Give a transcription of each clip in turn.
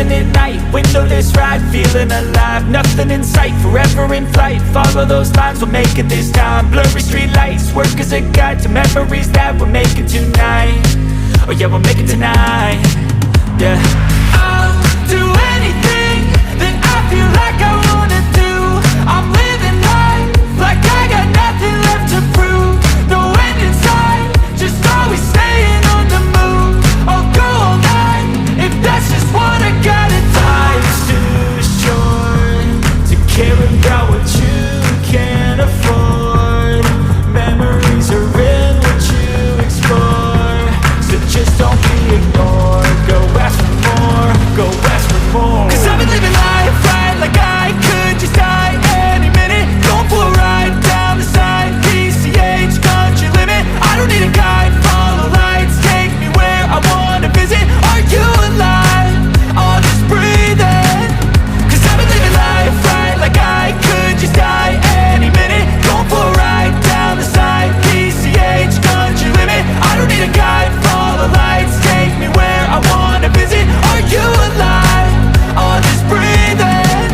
Living at night, windowless ride, feeling alive. Nothing in sight, forever in flight. Follow those lines, we'll make it this time. Blurry street lights, work as a guide to memories that we're making tonight. Oh yeah, we'll make it tonight. Yeah. I'll do anything that I feel like I wanna do. I'm living life like I got nothing left to prove. No end in sight, just always staying on the move. I'll go all night if that's just what I gotta do. Life's too short to care about what you can't afford. Memories are in what you explore, so just don't be ignored. Go ask for more, go ask for more. 'Cause I've been living life right like I could just die any minute. Going for a ride down the side, PCH, country limit. I don't need a guide, follow lights, take me where I wanna visit. Are you alive? I'll just breathe in. 'Cause I've been living life right like I could just die any minute. Going for a ride down the side, PCH, country limit. I don't need a guide, follow lights, take me where I wanna visit. Are you alive? I'll just breathe in.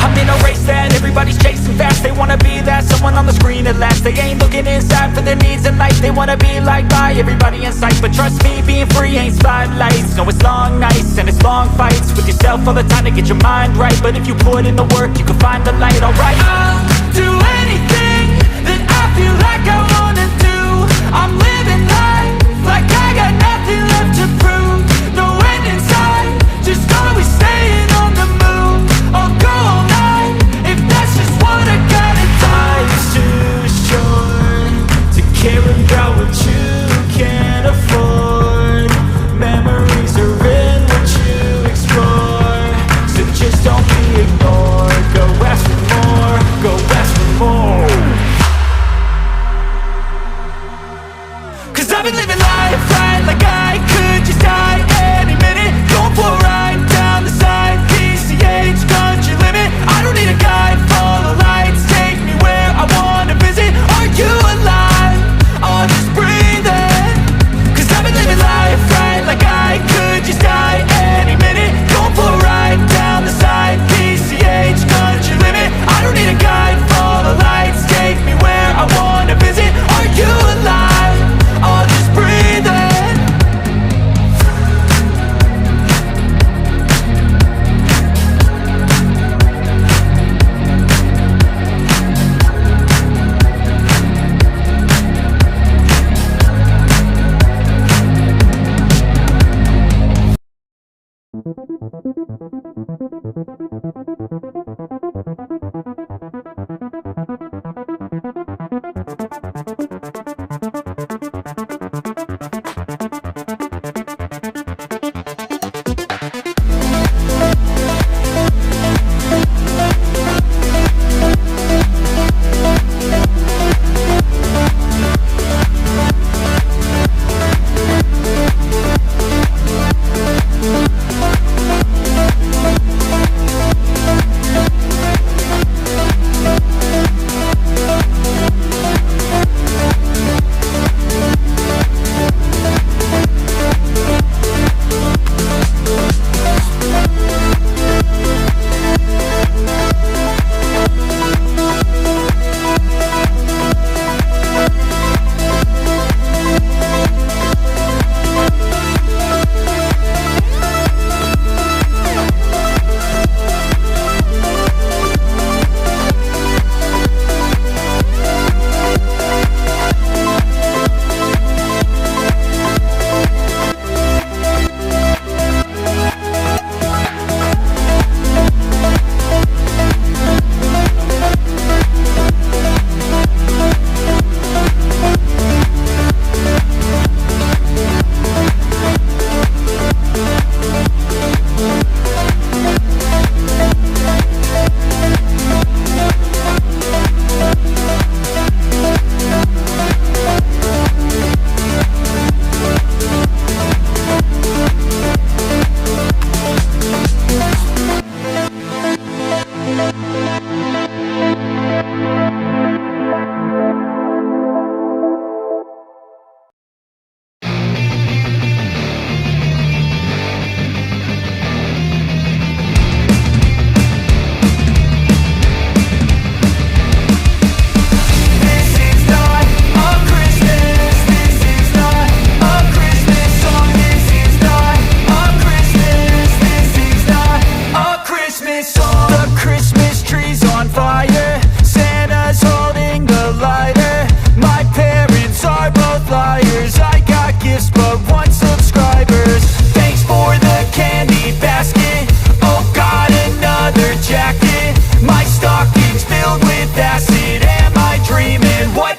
I'm in a race that everybody's chasing fast. They wanna be that someone on the screen at last. They ain't looking inside for their needs in life. They wanna be liked by everybody in sight. But trust me, being free ain't spotlights. No, it's long nights and it's long fights with yourself all the time to get your mind right. But if you put in the work, you can find the light, alright. I'll do anything that I feel like I wanna do. I'm living life like I got nothing left to prove. No end in sight, just always staying on the move. I'll go all night if that's just what I gotta do. Life's too short to care about what you can't afford. Memories are in what you explore, so just don't be ignored. Go ask for more, go ask for more. 'Cause I've been living life right like I could just die any minute. Going for a ride down the side, PCH, country limit. I don't need a guide, follow lights, take me where I wanna visit. Are you alive? I'll just breathe in. 'Cause I've been living life right like I could just die any minute. Going for a ride down the side, PCH, country limit. I don't need a guide, follow lights, take me where I wanna visit. Are you alive? I'll just breathe.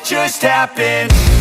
just happened.